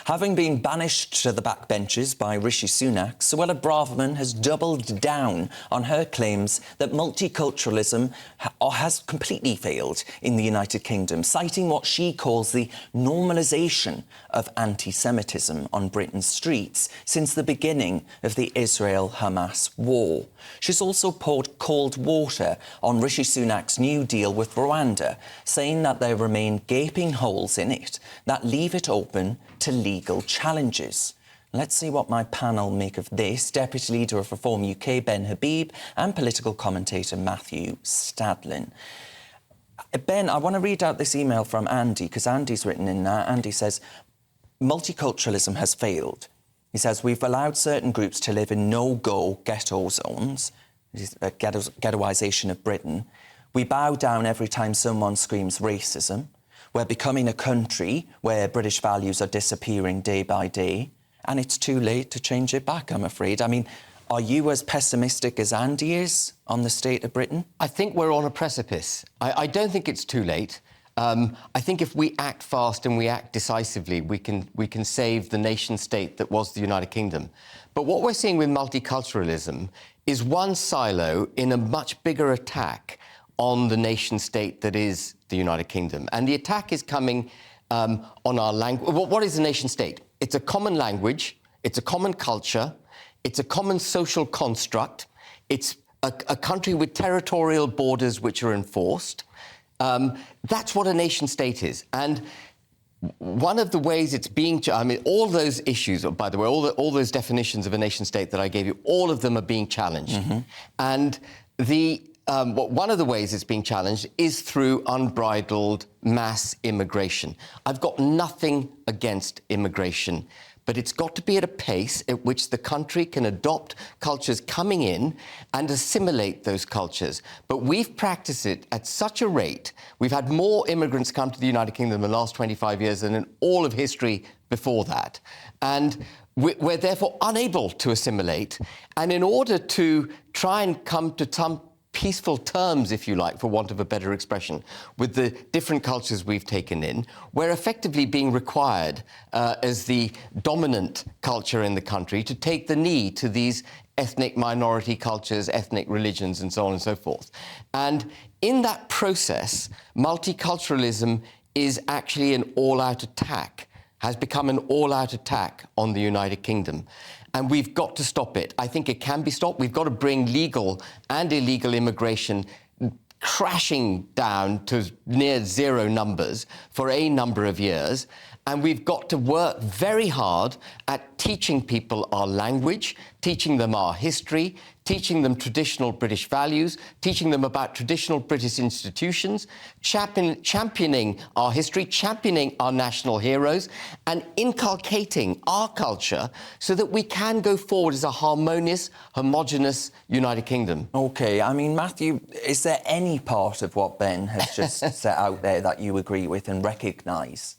Having been banished to the backbenches by Rishi Sunak, Suella Braverman has doubled down on her claims that multiculturalism has completely failed in the United Kingdom, citing what she calls the normalisation of anti-Semitism on Britain's streets since the beginning of the Israel-Hamas war. She's also poured cold water on Rishi Sunak's new deal with Rwanda, saying that there remain gaping holes in it that leave it open to legal challenges. Let's see what my panel make of this. Deputy Leader of Reform UK, Ben Habib, and political commentator Matthew Stadlin. Ben, I want to read out this email from Andy, because Andy's written in there. Andy says, multiculturalism has failed. He says, we've allowed certain groups to live in no-go ghetto zones, ghettoisation of Britain. We bow down every time someone screams racism. We're becoming a country where British values are disappearing day by day, and it's too late to change it back, I'm afraid. I mean, are you as pessimistic as Andy is on the state of Britain? I think we're on a precipice. I don't think it's too late. I think if we act fast and we act decisively, we can save the nation-state that was the United Kingdom. But what we're seeing with multiculturalism is one silo in a much bigger attack on the nation-state that is the United Kingdom. And the attack is coming on our language. What is a nation-state? It's a common language, it's a common culture, it's a common social construct, it's a country with territorial borders which are enforced. That's what a nation-state is. And one of the ways it's being... I mean, all those issues, by the way, all those definitions of a nation-state that I gave you, all of them are being challenged. Mm-hmm. And one of the ways it's being challenged is through unbridled mass immigration. I've got nothing against immigration, but it's got to be at a pace at which the country can adopt cultures coming in and assimilate those cultures. But we've practiced it at such a rate. We've had more immigrants come to the United Kingdom in the last 25 years than in all of history before that. And we're therefore unable to assimilate. And in order to try and come to some peaceful terms, if you like, for want of a better expression, with the different cultures we've taken in, we're effectively being required as the dominant culture in the country to take the knee to these ethnic minority cultures, ethnic religions, and so on and so forth. And in that process, multiculturalism is actually an all-out attack, has become an all-out attack on the United Kingdom. And we've got to stop it. I think it can be stopped. We've got to bring legal and illegal immigration crashing down to near zero numbers for a number of years. And we've got to work very hard at teaching people our language, teaching them our history, teaching them traditional British values, teaching them about traditional British institutions, championing our history, championing our national heroes, and inculcating our culture so that we can go forward as a harmonious, homogenous United Kingdom. OK, I mean, Matthew, is there any part of what Ben has just set out there that you agree with and recognise?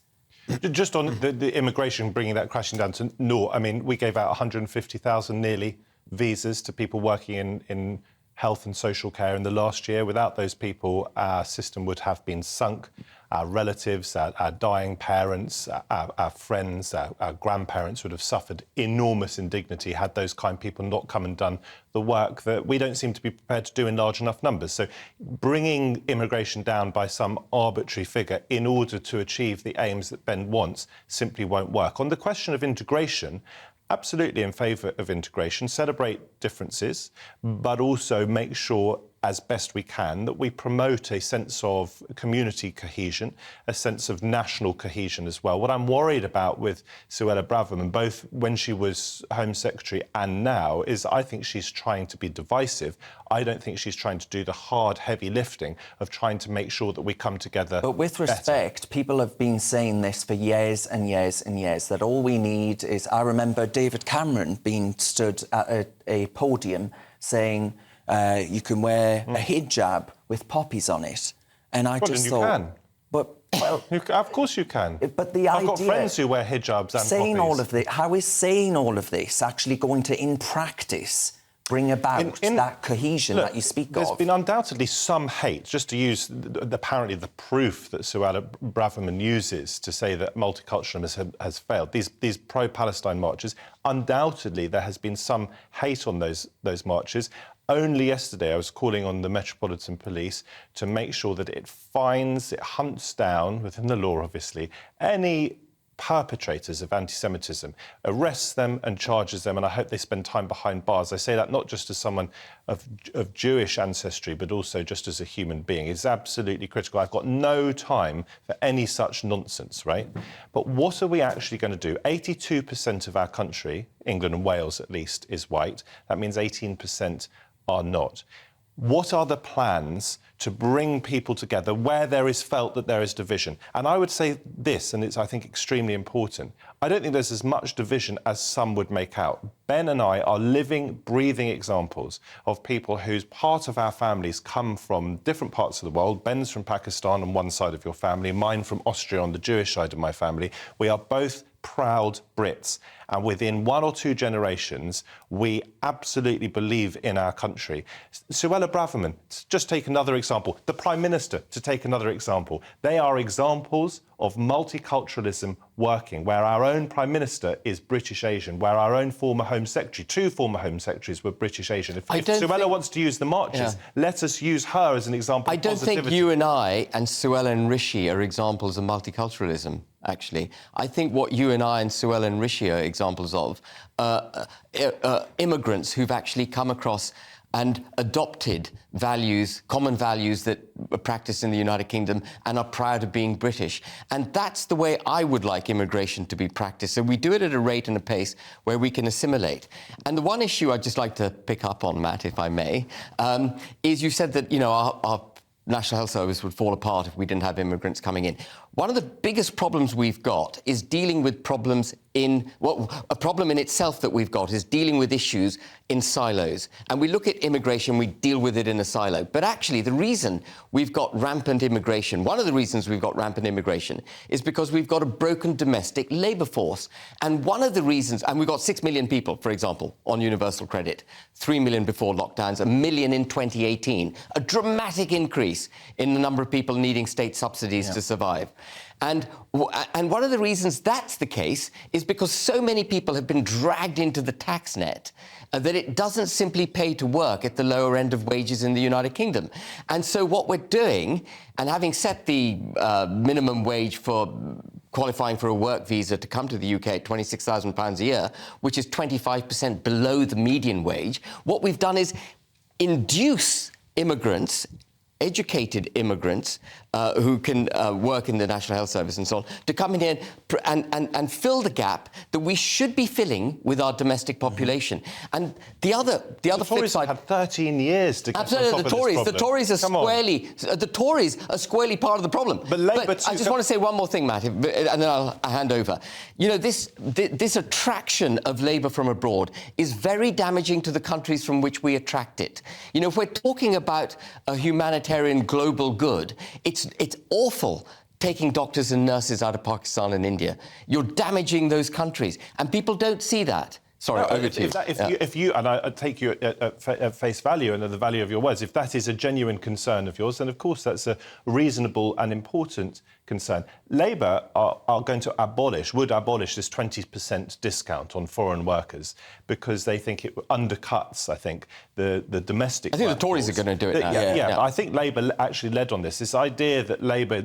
Just on the immigration, bringing that crashing down to naught, I mean, we gave out 150,000 nearly visas to people working in health and social care in the last year. Without those people, our system would have been sunk. Our relatives, our dying parents, our friends, our grandparents would have suffered enormous indignity had those kind people not come and done the work that we don't seem to be prepared to do in large enough numbers. So bringing immigration down by some arbitrary figure in order to achieve the aims that Ben wants simply won't work. On the question of integration, absolutely in favour of integration, celebrate differences, but also make sure as best we can that we promote a sense of community cohesion, a sense of national cohesion as well. What I'm worried about with Suella Braverman, both when she was Home Secretary and now, is I think she's trying to be divisive. I don't think she's trying to do the hard, heavy lifting of trying to make sure that we come together. But with respect, people have been saying this for years and years and years, that all we need is... I remember David Cameron being stood at a podium saying... you can wear a hijab with poppies on it. And I just thought... you can. But, well... of course you can. But the idea... I've got friends who wear hijabs and saying poppies. all of this, how is saying all of this actually going to, in practice, bring about that cohesion that you speak There's of? been undoubtedly some hate, just to use apparently the proof that Suella Braverman uses to say that multiculturalism has failed. These pro-Palestine marches, undoubtedly there has been some hate on those marches. Only yesterday I was calling on the Metropolitan Police to make sure that it hunts down, within the law obviously, any perpetrators of anti-Semitism, arrests them and charges them, and I hope they spend time behind bars. I say that not just as someone of Jewish ancestry, but also just as a human being. It's absolutely critical. I've got no time for any such nonsense, right? But what are we actually going to do? 82% of our country, England and Wales at least, is white. That means 18% are not. What are the plans to bring people together where there is felt that there is division? And I would say this, and it's, I think, extremely important. I don't think there's as much division as some would make out. Ben and I are living, breathing examples of people whose part of our families come from different parts of the world. Ben's from Pakistan on one side of your family, mine from Austria on the Jewish side of my family. We are both proud Brits. And within 1 or 2 generations, we absolutely believe in our country. Suella Braverman, just take another example. The Prime Minister, to take another example. They are examples of multiculturalism working, where our own Prime Minister is British Asian, where our own former Home Secretary, 2 former Home Secretaries were British Asian. If Suella wants to use the marches, let us use her as an example of positivity. I don't think you and I and Suella and Rishi are examples of multiculturalism, actually. I think what you and I and Suella and Rishi are examples of immigrants who've actually come across and adopted values, common values that are practiced in the United Kingdom and are proud of being British. And that's the way I would like immigration to be practiced. So we do it at a rate and a pace where we can assimilate. And the one issue I'd just like to pick up on, Matt, if I may, is you said that, you know, our National Health Service would fall apart if we didn't have immigrants coming in. One of the biggest problems we've got is dealing with problems a problem in itself that we've got is dealing with issues in silos. And we look at immigration, we deal with it in a silo. But actually, the reason we've got rampant immigration, one of the reasons we've got rampant immigration is because we've got a broken domestic labour force. And one of the reasons, and we've got 6 million people, for example, on universal credit, 3 million before lockdowns, 1 million in 2018, a dramatic increase in the number of people needing state subsidies to survive. And one of the reasons that's the case is because so many people have been dragged into the tax net that it doesn't simply pay to work at the lower end of wages in the United Kingdom. And so what we're doing, and having set the minimum wage for qualifying for a work visa to come to the UK at £26,000 a year, which is 25% below the median wage, what we've done is induce immigrants, educated immigrants who can work in the National Health Service and so on, to come in here and fill the gap that we should be filling with our domestic population. And the other flip side... had 13 years to get absolutely, on top of this problem. The Tories are squarely part of the problem. But Labour I just want to say one more thing, Matt, and then I'll hand over. You know, this attraction of labour from abroad is very damaging to the countries from which we attract it. You know, if we're talking about a humanitarian global good, it's awful taking doctors and nurses out of Pakistan and India. You're damaging those countries, and people don't see that. Sorry, over to you. If you, and I take you at face value and at the value of your words, if that is a genuine concern of yours, then of course that's a reasonable and important concern. Labour are going to would abolish this 20% discount on foreign workers because they think it undercuts, I think, the domestic I think the Tories are going to do it now. Yeah. I think Labour actually led on this idea that Labour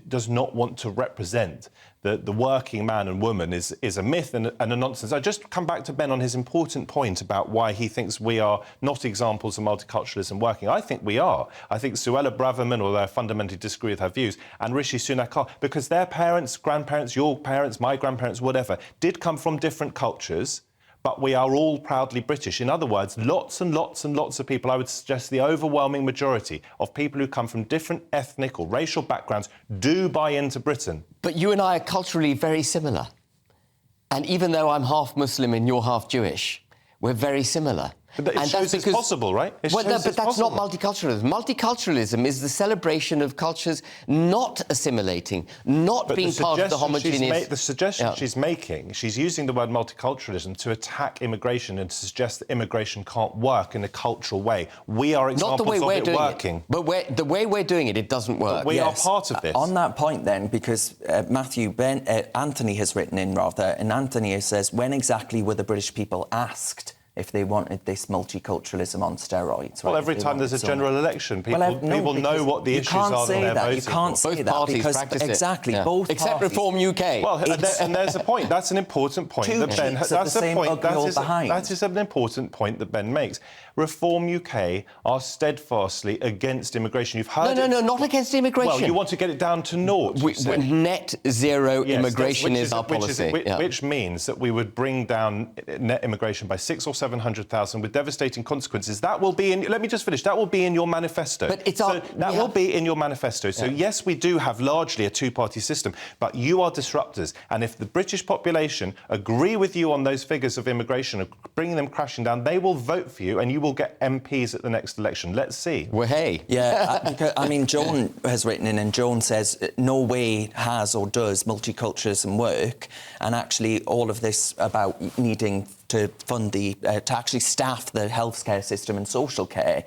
does not want to represent the working man and woman is a myth and a nonsense. I just come back to Ben on his important point about why he thinks we are not examples of multiculturalism working. I think we are. I think Suella Braverman, although I fundamentally disagree with her views, and Rishi Sunak are, because their parents, grandparents, your parents, my grandparents, whatever, did come from different cultures, but we are all proudly British. In other words, lots and lots and lots of people, I would suggest the overwhelming majority of people who come from different ethnic or racial backgrounds do buy into Britain. But you and I are culturally very similar. And even though I'm half Muslim and you're half Jewish, we're very similar. But it shows it's possible, right? But that's not multiculturalism. Multiculturalism is the celebration of cultures not assimilating, not being part of the homogeneous... The suggestion she's making, she's using the word multiculturalism to attack immigration and to suggest that immigration can't work in a cultural way. We are examples of it working. But the way we're doing it, it doesn't work. But we are part of this. On that point, then, because Anthony has written in, rather, and Anthony says, when exactly were the British people asked if they wanted this multiculturalism on steroids? Well, every time there's a general election, people know what the issues are that they're voting for. You can't say that because exactly both parties. Except Reform UK. Well, and there's a point. That's an important point that Ben. That's a point. That is an important point that Ben makes. Reform UK are steadfastly against immigration. You've heard No, not against immigration. Well, you want to get it down to naught. Net zero immigration is our policy. Which means that we would bring down net immigration by 600,000 or 700,000 with devastating consequences. That will be in... Let me just finish. That will be in your manifesto. But that will be in your manifesto. So, yes, we do have largely a two-party system, but you are disruptors. And if the British population agree with you on those figures of immigration, bringing them crashing down, they will vote for you and you will get MPs at the next election. Let's see. Well, hey. Yeah, I mean, Joan has written in, and Joan says no way has or does multiculturalism work, and actually all of this about needing to fund to actually staff the healthcare system and social care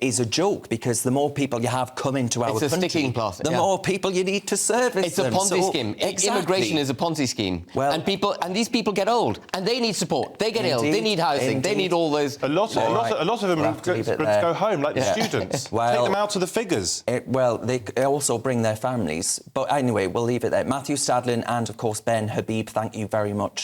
is a joke, because the more people you have come into our country, sticking plaster, the more people you need to service It's a Ponzi scheme. Exactly. Immigration is a Ponzi scheme. Well, and these people get old, and they need support. They get ill. They need housing. They need all those... A lot of them are going to go home, like the students. Take them out of the figures. They also bring their families. But anyway, we'll leave it there. Matthew Stadlin and, of course, Ben Habib, thank you very much